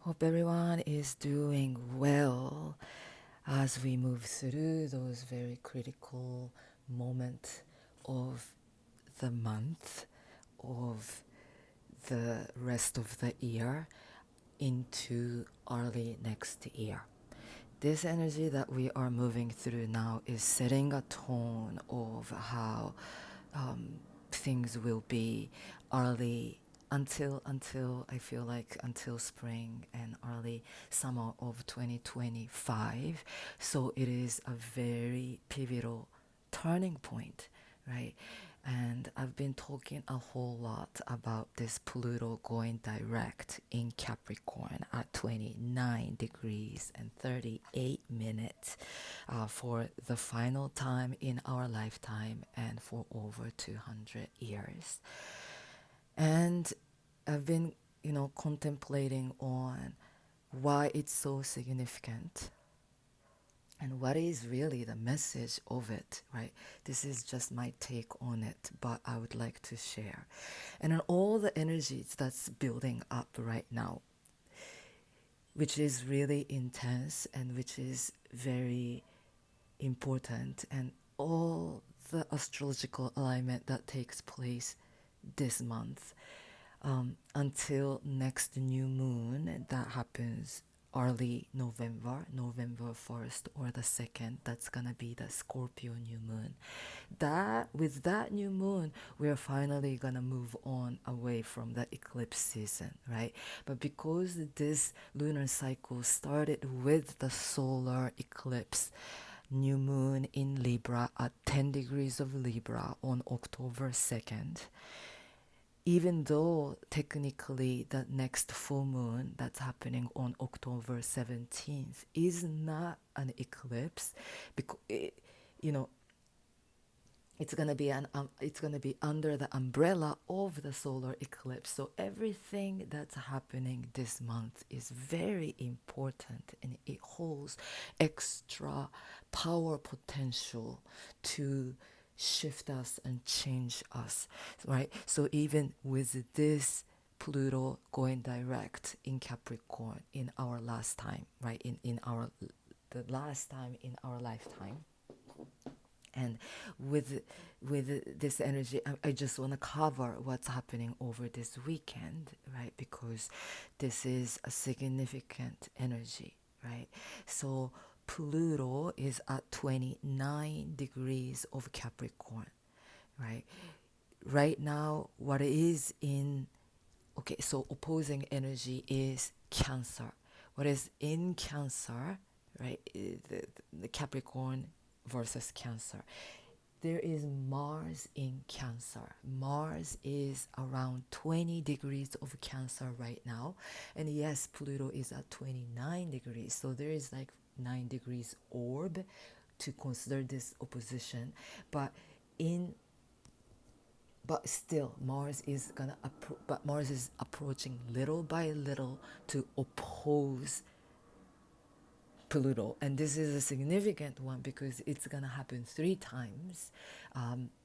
Hope everyone is doing well as we move through those very critical moments of the month, of the rest of the year into early next year. This energy that we are moving through now is setting a tone of how things will be early until I feel like until spring and early summer of 2025. So it is a very pivotal turning point, right? And I've been talking a whole lot about this Pluto going direct in Capricorn at 29 degrees and 38 minutes for the final time in our lifetime and for over 200 years. And I've been, contemplating on why it's so significant and what is really the message of it, right? This is just my take on it, but I would like to share. And on all the energies that's building up right now, which is really intense and which is very important, and all the astrological alignment that takes place this month until next new moon that happens early November, November 1st or the 2nd. That's gonna be the Scorpio new moon. That with that new moon, we're finally gonna move on away from the eclipse season, right? But because this lunar cycle started with the solar eclipse, new moon in Libra at 10 degrees of Libra on October 2nd, even though technically the next full moon that's happening on October 17th is not an eclipse, because you know it's gonna be under the umbrella of the solar eclipse. So everything that's happening this month is very important, and it holds extra power potential to shift us and change us, right? So even with this Pluto going direct in Capricorn in our last time, right? In our the last time in our lifetime, and with this energy, I just want to cover what's happening over this weekend, right? Because this is a significant energy, right? So Pluto is at 29 degrees of Capricorn, right? Right now, what is in, okay, so opposing energy is Cancer. What is in Cancer, right? The Capricorn versus Cancer. There is Mars in Cancer. Mars is around 20 degrees of Cancer right now. And yes, Pluto is at 29 degrees. So there is like 9 degrees orb to consider this opposition. But in but still Mars is approaching little by little to oppose Pluto, and this is a significant one because it's gonna happen 3 times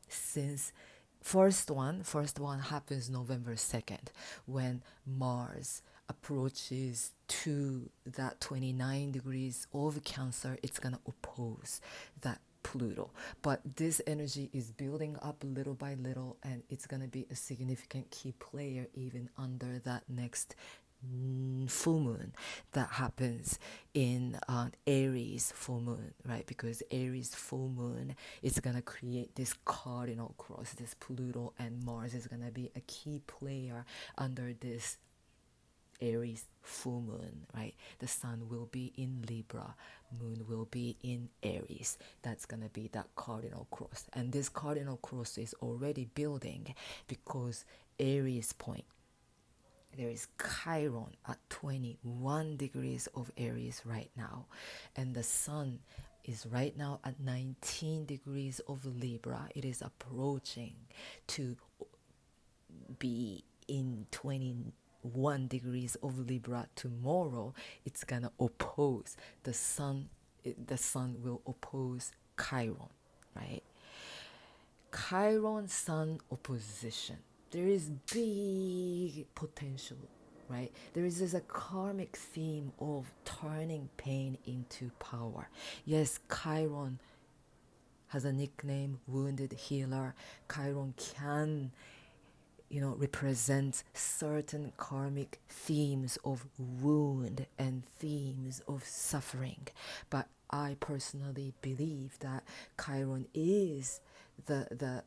since first one happens November 2nd, when Mars approaches to that 29 degrees of Cancer. It's gonna oppose that Pluto, but this energy is building up little by little, and it's gonna be a significant key player even under that next full moon that happens in Aries full moon, right? Because Aries full moon is gonna create this cardinal cross. This Pluto and Mars is gonna be a key player under this Aries full moon, right? The sun will be in Libra, moon will be in Aries. That's gonna be that cardinal cross, and this cardinal cross is already building because Aries point, there is Chiron at 21 degrees of Aries right now, and the sun is right now at 19 degrees of Libra. It is approaching to be in 21 degrees of Libra tomorrow. It's gonna oppose the sun. The sun will oppose Chiron, right? Chiron Sun opposition. There is big potential right? There is this a karmic theme of turning pain into power. Yes, Chiron has a nickname, Wounded Healer. Chiron can, represent certain karmic themes of wound and themes of suffering. But I personally believe that Chiron is the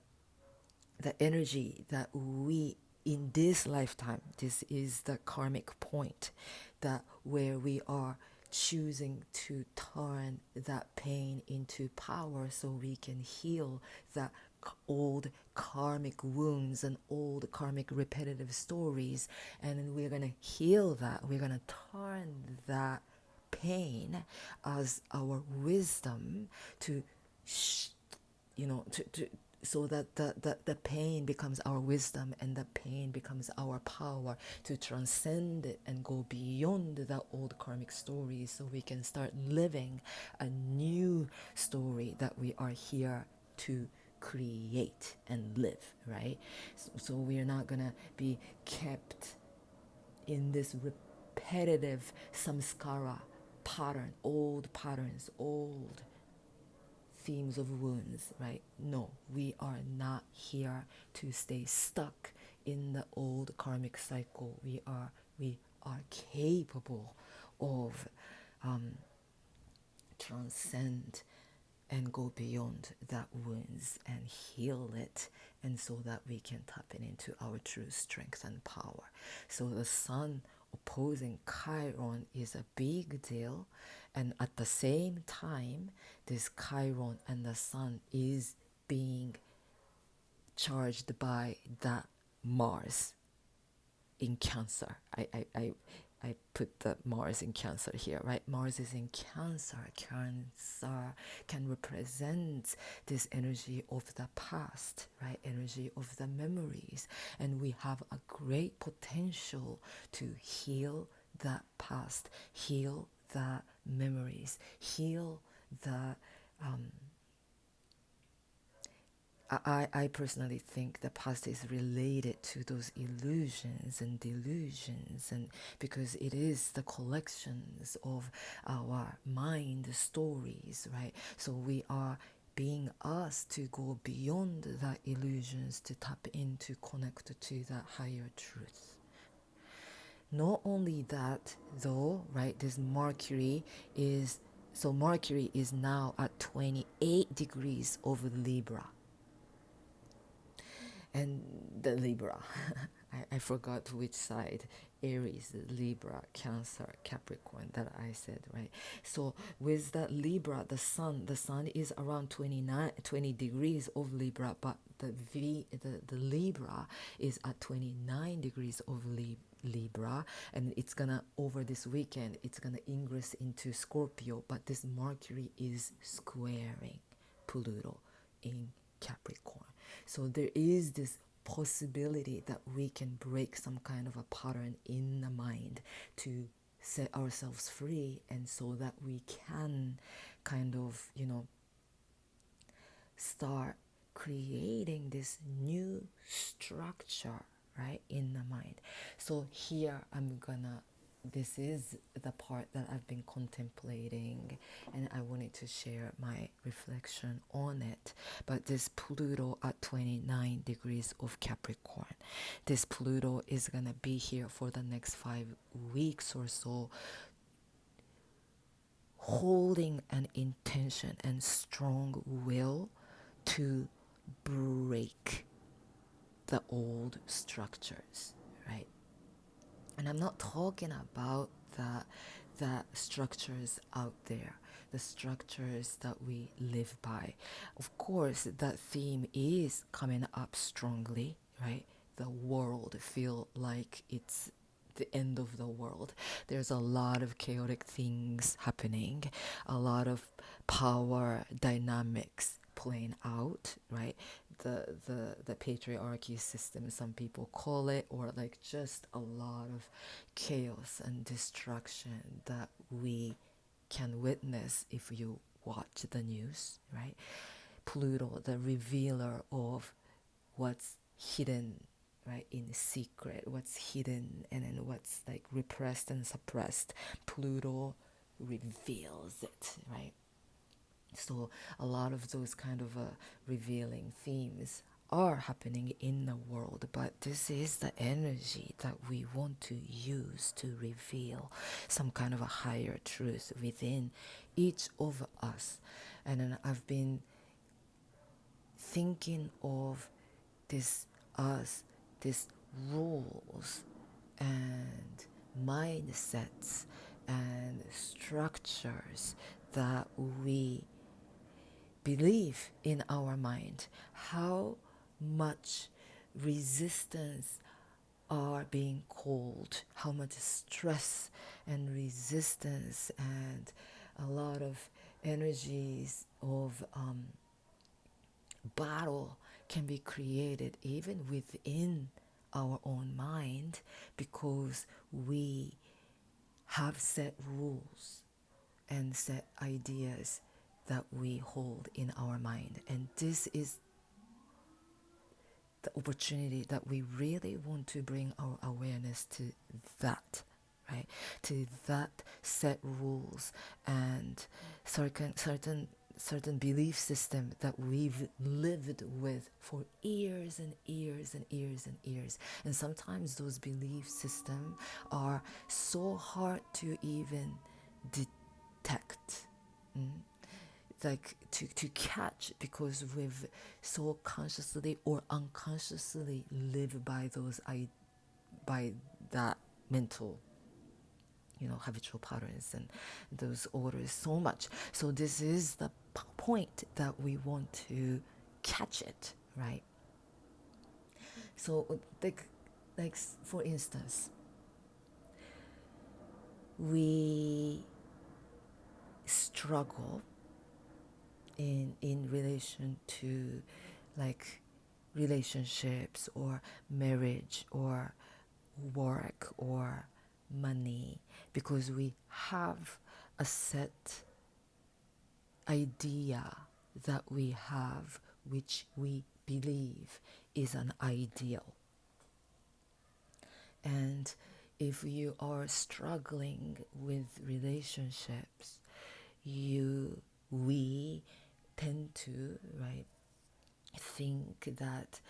energy that we, in this lifetime, this is the karmic point, that where we are choosing to turn that pain into power so we can heal that old karmic wounds and old karmic repetitive stories. And then we're going to heal that, we're going to turn that pain as our wisdom to to so that the pain becomes our wisdom, and the pain becomes our power to transcend it and go beyond the old karmic stories, so we can start living a new story that we are here to create and live, right? So we are not gonna be kept in this repetitive samskara pattern, old patterns, old themes of wounds, right? No, we are not here to stay stuck in the old karmic cycle. We are capable of transcend and go beyond that wounds and heal it, and so that we can tap it into our true strength and power. So the sun opposing Chiron is a big deal, and at the same time, this Chiron and the sun is being charged by that Mars in Cancer. I put the Mars in Cancer here, right? Mars is in Cancer. Cancer can represent this energy of the past, right? Energy of the memories. And we have a great potential to heal that past, heal the memories, heal the I personally think the past is related to those illusions and delusions, and because it is the collections of our mind stories, right? So we are being asked to go beyond the illusions, to tap into, connect to that higher truth. Not only that, though, right? This Mercury is Mercury is now at 28 degrees of Libra. And the Libra, I forgot which side, Aries, Libra, Cancer, Capricorn, that I said, right? So with that Libra, the sun is around 20 degrees of Libra, but the Libra is at 29 degrees of Libra, and it's gonna, over this weekend, it's gonna ingress into Scorpio, but this Mercury is squaring Pluto in Capricorn. So there is this possibility that we can break some kind of a pattern in the mind to set ourselves free, and so that we can kind of, start creating this new structure, right, in the mind. So here this is the part that I've been contemplating, and I wanted to share my reflection on it. But this Pluto at 29 degrees of Capricorn, this Pluto is gonna be here for the next 5 weeks or so, holding an intention and strong will to break the old structures, right? And I'm not talking about the structures out there, the structures that we live by. Of course, that theme is coming up strongly, right? The world feel like it's the end of the world. There's a lot of chaotic things happening, a lot of power dynamics playing out, right? The patriarchy system, some people call it, or like just a lot of chaos and destruction that we can witness if you watch the news, right? Pluto, the revealer of what's hidden, right, in secret, what's hidden, and then what's like repressed and suppressed, Pluto reveals it, right? So a lot of those kind of revealing themes are happening in the world, but this is the energy that we want to use to reveal some kind of a higher truth within each of us. And then I've been thinking of this as this rules and mindsets and structures that we believe in our mind, how much resistance are being called, how much stress and resistance and a lot of energies of battle can be created even within our own mind because we have set rules and set ideas that we hold in our mind. And this is the opportunity that we really want to bring our awareness to that, right? To that set rules and certain belief system that we've lived with for years and years and years and years. And sometimes those belief systems are so hard to even detect. Like to catch because we've so consciously or unconsciously live by by that mental habitual patterns and those orders so much. So this is the point that we want to catch it, right? So like for instance, we struggle in relation to like relationships or marriage or work or money because we have a set idea that we have which we believe is an ideal. And if you are struggling with relationships, we tend to, right, think that,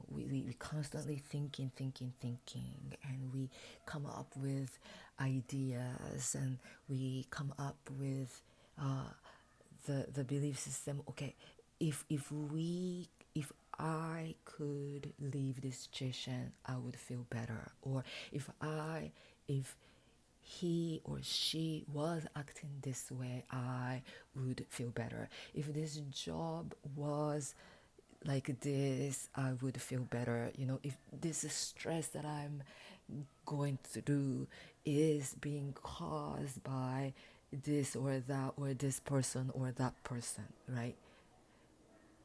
we constantly thinking, and we come up with ideas and we come up with the belief system. Okay, if I could leave this situation, I would feel better. Or if he or she was acting this way, I would feel better. If this job was like this, I would feel better. If this stress that I'm going through is being caused by this or that or this person or that person, right?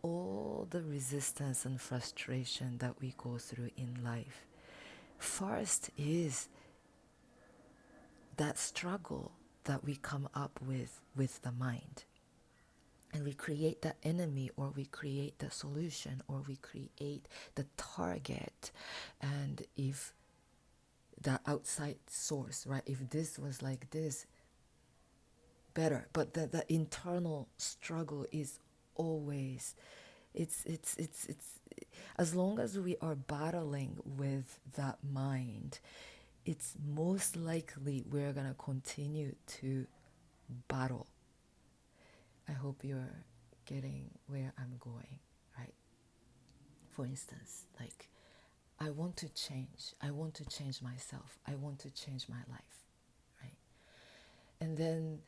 All the resistance and frustration that we go through in life, first is that struggle that we come up with the mind. And we create the enemy, or we create the solution, or we create the target. And if the outside source, right, if this was like this, better. But the internal struggle is always, it's as long as we are battling with that mind, it's most likely we're going to continue to battle. I hope you're getting where I'm going, right? For instance, like, I want to change. I want to change myself. I want to change my life, right? And then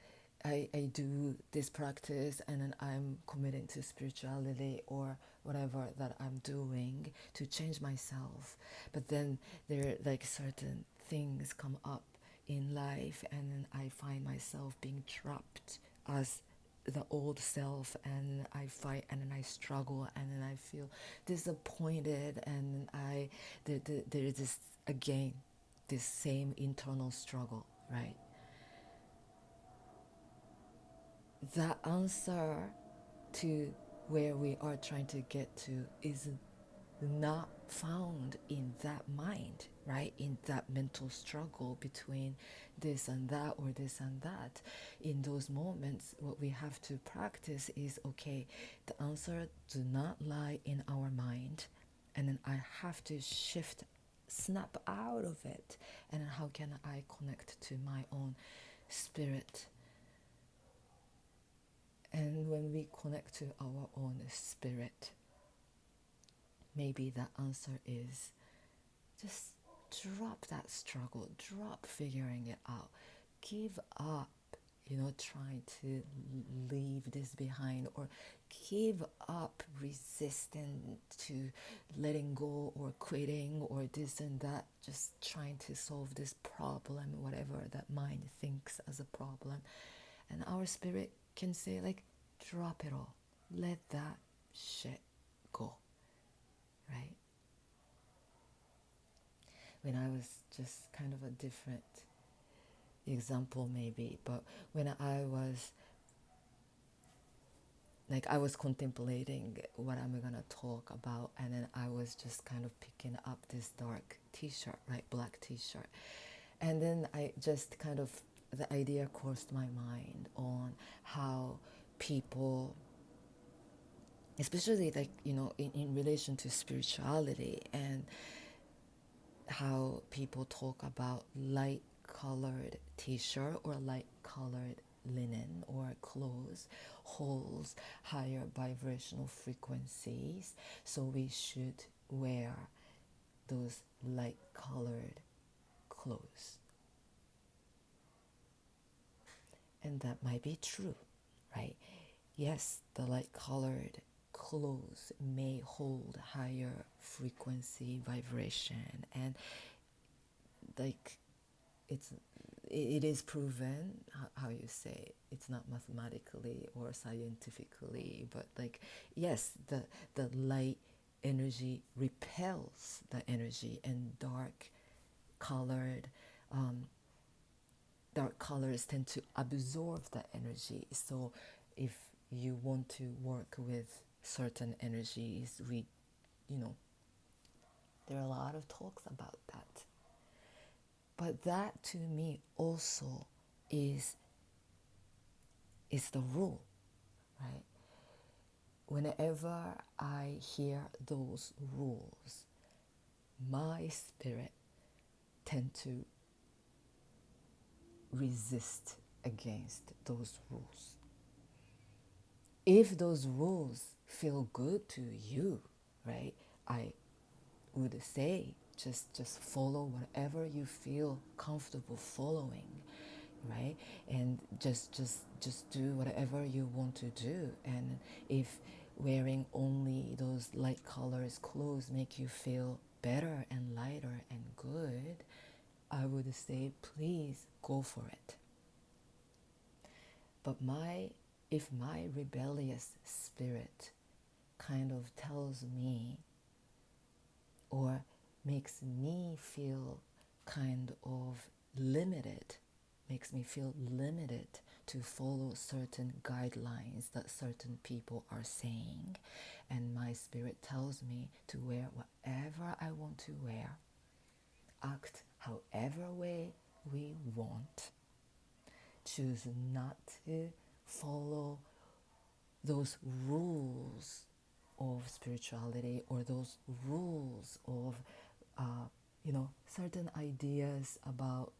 I do this practice, and then I'm committing to spirituality or whatever that I'm doing to change myself. But then there are like certain things come up in life, and then I find myself being trapped as the old self, and I fight, and then I struggle, and then I feel disappointed, and there is this again, this same internal struggle, right? The answer to where we are trying to get to is not found in that mind, right? In that mental struggle between this and that or this and that. In those moments, what we have to practice is, okay, the answer do not lie in our mind. And then I have to snap out of it. And then how can I connect to my own spirit? And when we connect to our own spirit, maybe the answer is just drop that struggle, drop figuring it out, give up, trying to leave this behind, or give up resisting to letting go or quitting or this and that, just trying to solve this problem, whatever that mind thinks as a problem. And our spirit can say, like, drop it all, let that shit go, right? When I was just kind of a different example maybe, but when I was contemplating what I'm gonna talk about, and then I was just kind of picking up this dark t-shirt, right, black t-shirt, and then I just kind of, the idea crossed my mind on how people, especially like, in relation to spirituality, and how people talk about light colored t-shirt or light colored linen or clothes holds higher vibrational frequencies, so we should wear those light colored clothes. And that might be true, right? Yes, the light colored clothes may hold higher frequency vibration, and like it is proven, how you say, it's not mathematically or scientifically, but like, yes, the light energy repels the energy, and colored dark colors tend to absorb the energy. So if you want to work with certain energies, you know there are a lot of talks about that. But that to me also is the rule, right? Whenever I hear those rules, my spirit tend to resist against those rules. If those rules feel good to you, right, I would say just follow whatever you feel comfortable following, right? And just do whatever you want to do. And if wearing only those light colors clothes make you feel better and lighter and good, I would say please go for it. But if my rebellious spirit kind of tells me or makes me feel kind of limited, makes me feel limited to follow certain guidelines that certain people are saying, and my spirit tells me to wear whatever I want to wear, act however way we want, choose not to follow those rules of spirituality or those rules of certain ideas about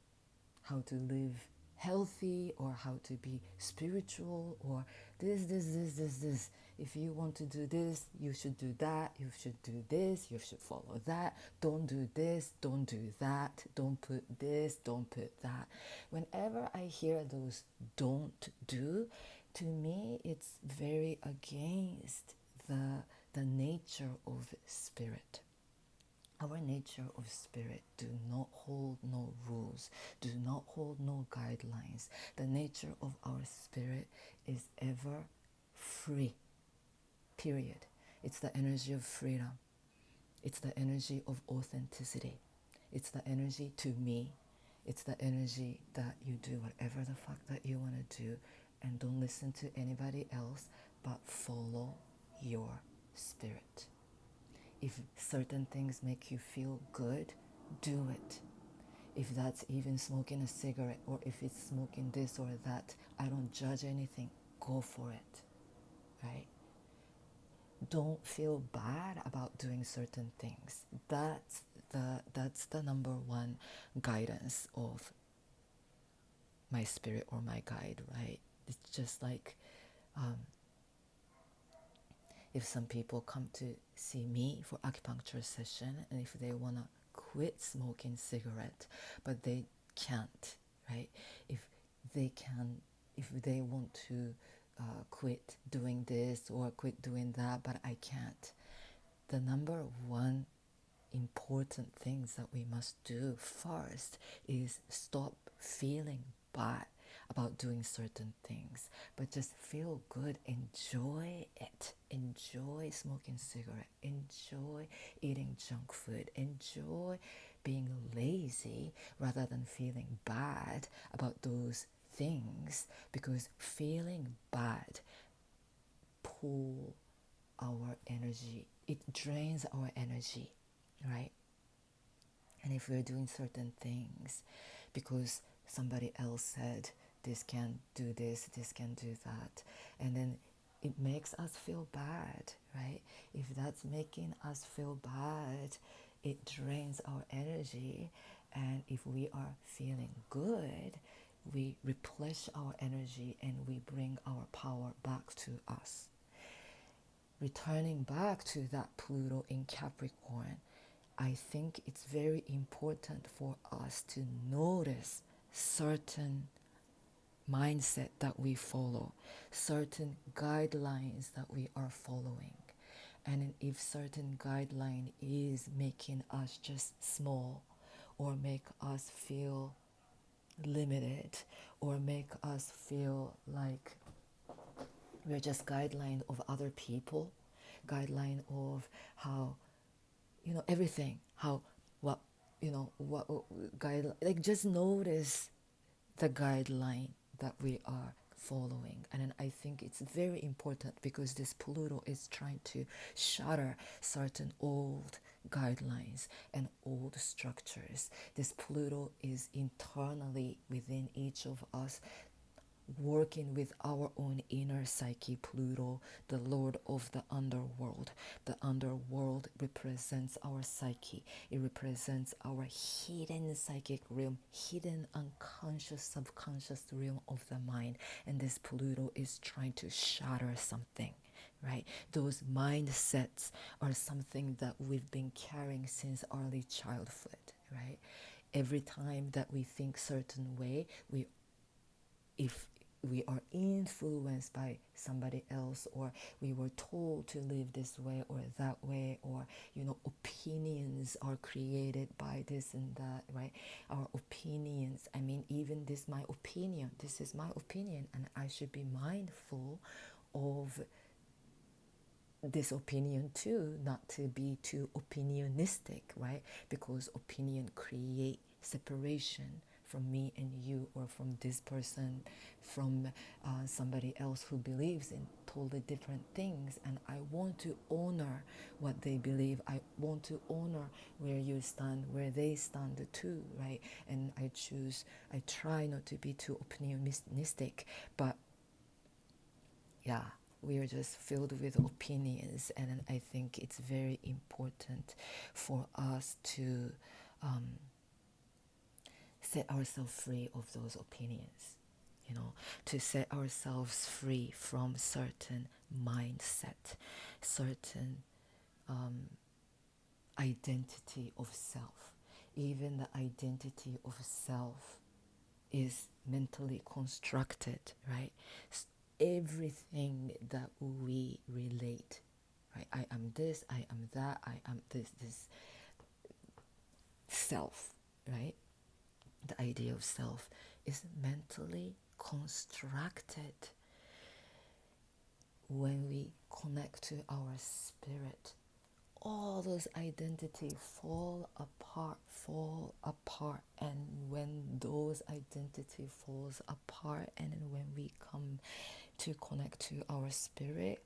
how to live healthy or how to be spiritual, or this. If you want to do this, you should do that. You should do this. You should follow that. Don't do this. Don't do that. Don't put this. Don't put that. Whenever I hear those don't do, to me it's very against the nature of spirit. Our nature of spirit do not hold no rules, do not hold no guidelines. The nature of our spirit is ever free, period. It's the energy of freedom. It's the energy of authenticity. It's the energy, to me, it's the energy that you do whatever the fuck that you want to do, and don't listen to anybody else, but follow your spirit. If certain things make you feel good, do it. If that's even smoking a cigarette, or if it's smoking this or that, I don't judge anything. Go for it, right? Don't feel bad about doing certain things. That's the number one guidance of my spirit or my guide, right? It's just like um, if some people come to see me for acupuncture session, and if they want to quit smoking cigarette but they can't, right? if they can if they want to quit doing this or quit doing that, but I can't, the number one important things that we must do first is stop feeling bad about doing certain things, but just feel good. Enjoy it. Enjoy smoking cigarette. Enjoy eating junk food. Enjoy being lazy rather than feeling bad about those things, because feeling bad pull our energy. It drains our energy, right? And if we're doing certain things because somebody else said this can do this, this can do that, and then it makes us feel bad, right? If that's making us feel bad, it drains our energy. And if we are feeling good, we replenish our energy and we bring our power back to us. Returning back to that Pluto in Capricorn, I think it's very important for us to notice certain mindset that we follow, certain guidelines that we are following. And if certain guideline is making us just small, or make us feel limited, or make us feel like we're just guideline of other people, guideline of how, everything, how, what, what guide, like, just notice the guideline that we are following. And then I think it's very important, because this Pluto is trying to shatter certain old guidelines and old structures. This Pluto is internally within each of us, working with our own inner psyche. Pluto, the lord of the underworld. The underworld represents our psyche. It represents our hidden psychic realm, hidden unconscious, subconscious realm of the mind. And this Pluto is trying to shatter something, right? Those mindsets are something that we've been carrying since early childhood, right? Every time that we think certain way, if we are influenced by somebody else, or we were told to live this way or that way, or opinions are created by this and that, right? Our opinions, I mean, even this is my opinion, and I should be mindful of this opinion too, not to be too opinionistic, right? Because opinion create separation from me and you, or from this person, from somebody else who believes in totally different things. And I want to honor what they believe. I want to honor where you stand, where they stand too, right? And I try not to be too opinionistic, but yeah, we are just filled with opinions. And I think it's very important for us to set ourselves free of those opinions, to set ourselves free from certain mindset, certain identity of self. Even the identity of self is mentally constructed, right? Everything that we relate, right? I am this, I am that, I am this self, right? The idea of self is mentally constructed. When we connect to our spirit, all those identities fall apart. And when those identity falls apart, and when we come to connect to our spirit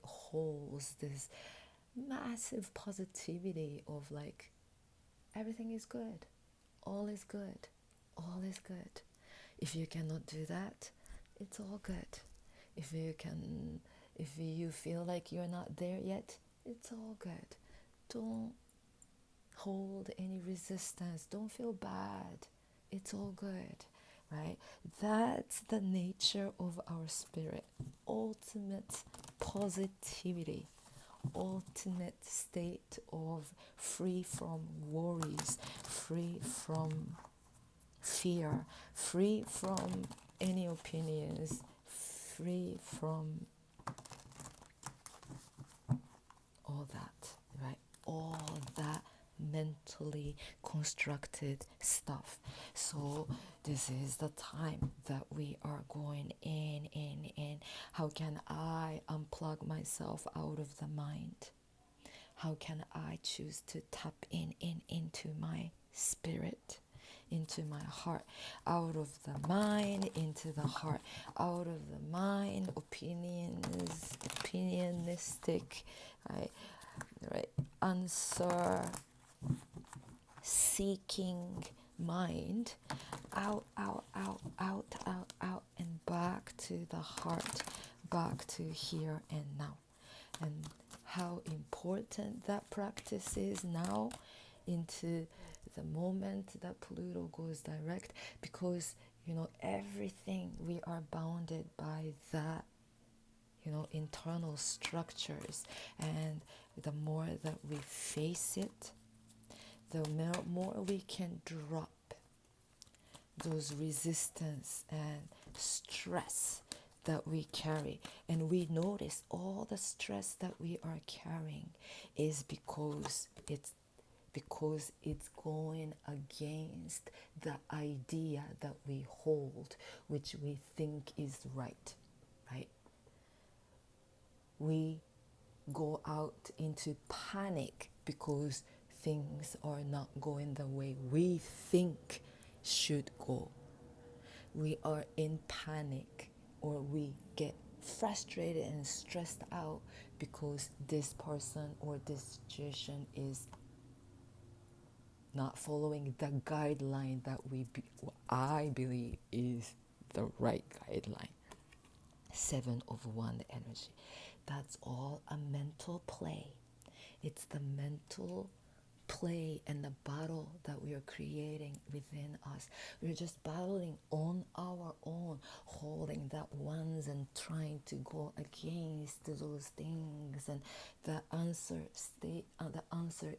holds this massive positivity of like everything is good, all is good, all is good. If you cannot do that, it's all good. If you can, if you feel like you're not there yet, it's all good. Don't hold any resistance. Don't feel bad. It's all good, right? That's the nature of our spirit. Ultimate positivity, ultimate state of free from worries, free from fear, free from any opinions, free from all that, right? All that mentally constructed stuff. So this is the time that we are going in. How can I unplug myself out of the mind? How can I choose to tap into my spirit, into my heart, out of the mind, into the heart, out of the mind, opinionistic, right, right, answer seeking mind, out, and back to the heart, back to here and now. And how important that practice is now into the moment that Pluto goes direct, because everything, we are bounded by that internal structures, and the more that we face it, the more we can drop those resistance and stress that we carry. And we notice all the stress that we are carrying is because it's going against the idea that we hold, which we think is right, right? We go out into panic because things are not going the way we think should go. We are in panic, or we get frustrated and stressed out because this person or this situation is not following the guideline that I believe is the right guideline. 7 of Wand energy. That's all a mental play. It's the mental play and the battle that we are creating within us. We're just battling on our own, holding that ones and trying to go against those things. And the answer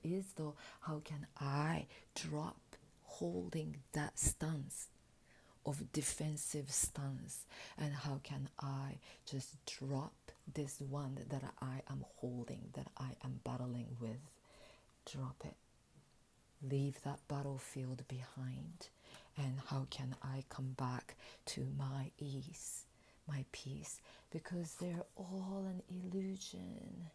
is though, how can I drop holding that stance of defensive stance, and how can I just drop this one that I am holding, that I am battling with? Drop it. Leave that battlefield behind. And how can I come back to my ease, my peace? Because they're all an illusion,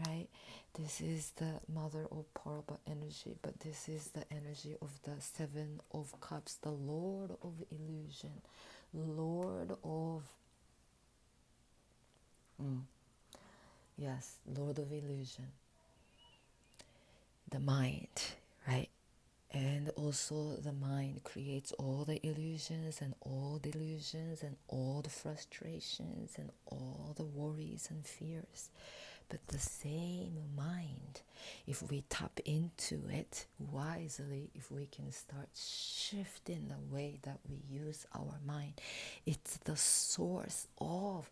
right? This is the Mother of Parva energy, but this is the energy of the 7 of Cups, the Lord of illusion, Lord of yes, Lord of illusion, the mind, right? And also the mind creates all the illusions and all delusions and all the frustrations and all the worries and fears. But the same mind, if we tap into it wisely, if we can start shifting the way that we use our mind, it's the source of,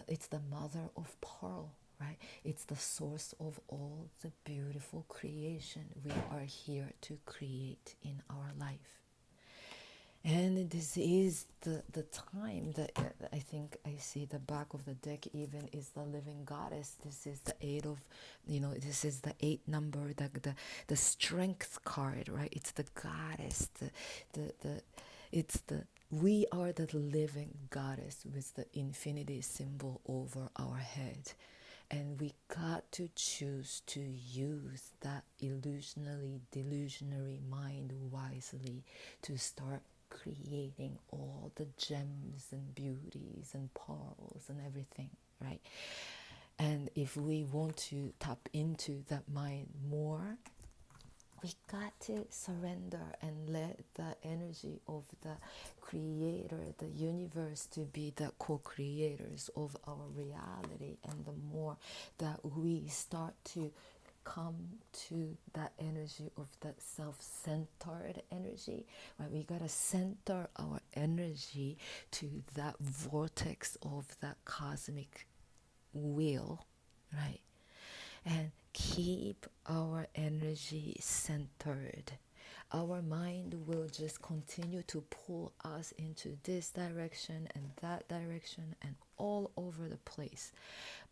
it's the mother of pearl, right? It's the source of all the beautiful creation we are here to create in our life. And this is the time that I think I see the back of the deck even is the living goddess. This is the 8 of, this is the 8 number, the strength card, right? It's the goddess, we are the living goddess with the infinity symbol over our head. And we got to choose to use that delusionary mind wisely to start creating all the gems and beauties and pearls and everything, right? And if we want to tap into that mind more, we got to surrender and let the energy of the creator, the universe, to be the co-creators of our reality. And the more that we start to come to that energy of that self-centered energy, right? We gotta center our energy to that vortex of that cosmic wheel, right? And keep our energy centered. Our mind will just continue to pull us into this direction and that direction and all over the place.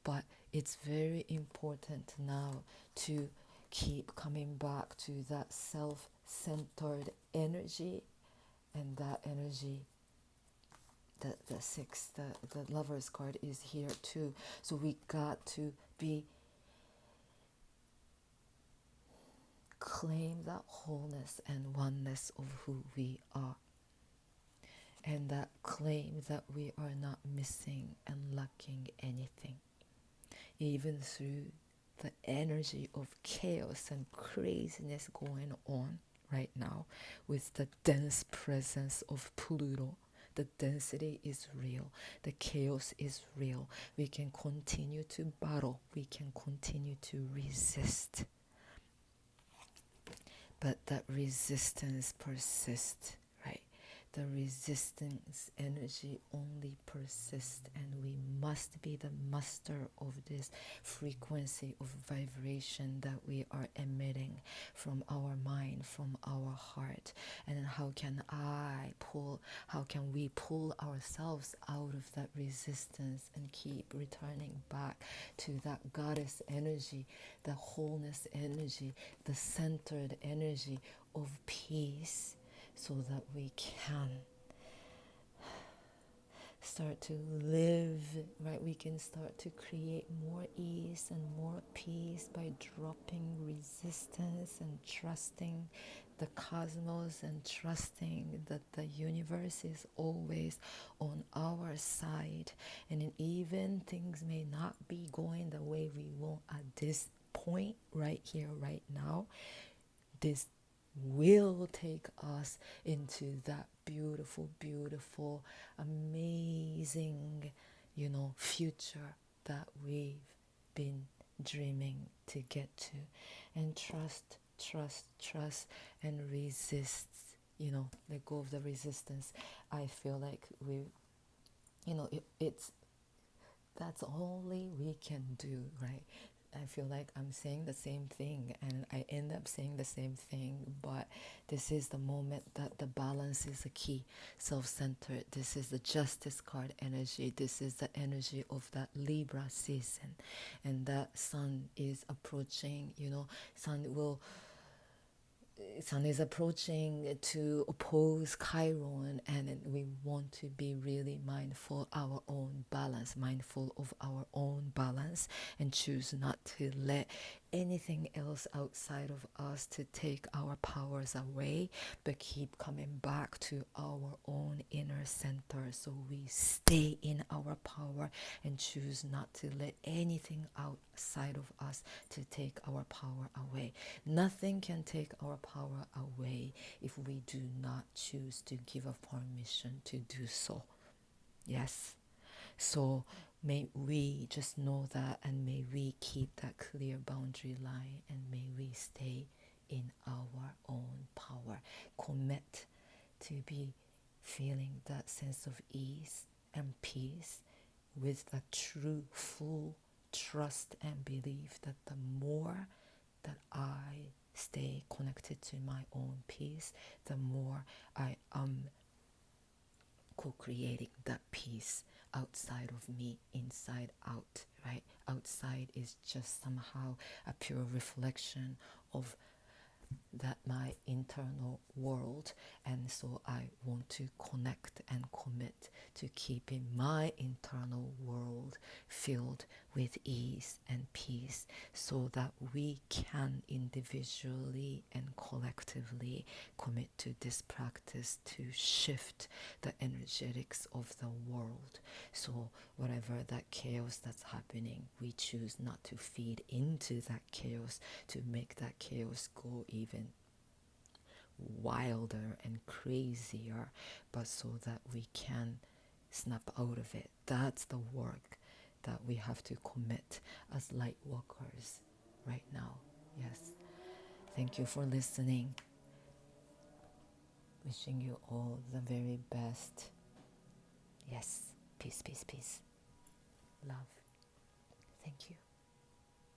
But it's very important now to keep coming back to that self-centered energy, and that energy, the six, the lover's card is here too. So we got to be claim that wholeness and oneness of who we are, and that claim that we are not missing and lacking anything, even through the energy of chaos and craziness going on right now with the dense presence of Pluto. The density is real. The chaos is real. We can continue to battle. We can continue to resist. But that resistance persists, right? The resistance energy only persists, and we must be the master of this frequency of vibration that we are emitting from our mind, from our heart. And how can we pull ourselves out of that resistance and keep returning back to that goddess energy, the wholeness energy, the centered energy of peace, so that we can start to live, right? We can start to create more ease and more peace by dropping resistance and trusting the cosmos and trusting that the universe is always on our side. And even things may not be going the way we want at this point, right here, right now, this will take us into that beautiful, beautiful, amazing, future that we've been dreaming to get to. And trust, trust, trust, and resist. Let go of the resistance. I feel like it's that's only we can do, right? I feel like I'm saying the same thing and I end up saying the same thing, but this is the moment that the balance is the key. Self-centered. This is the justice card energy. This is the energy of that Libra season, and that sun is approaching. Sun is approaching to oppose Chiron, and we want to be really mindful of our own balance, and choose not to let anything else outside of us to take our powers away, but keep coming back to our own inner center, so we stay in our power and choose not to let anything outside of us to take our power away. Nothing can take our power away if we do not choose to give a permission to do so. Yes. So may we just know that, and may we keep that clear boundary line, and may we stay in our own power. Commit to be feeling that sense of ease and peace with the true, full trust and belief that the more that I stay connected to my own peace, the more I am co-creating that peace outside of me, inside out, right? Outside is just somehow a pure reflection of that my internal world, and so I want to connect and commit to keeping my internal world filled with ease and peace, so that we can individually and collectively commit to this practice to shift the energetics of the world. So whatever that chaos that's happening, we choose not to feed into that chaos, to make that chaos go even wilder and crazier, but so that we can snap out of it. That's the work that we have to commit as light walkers right now. Yes. Thank you for listening. Wishing you all the very best. Yes. Peace, peace, peace. Love. Thank you.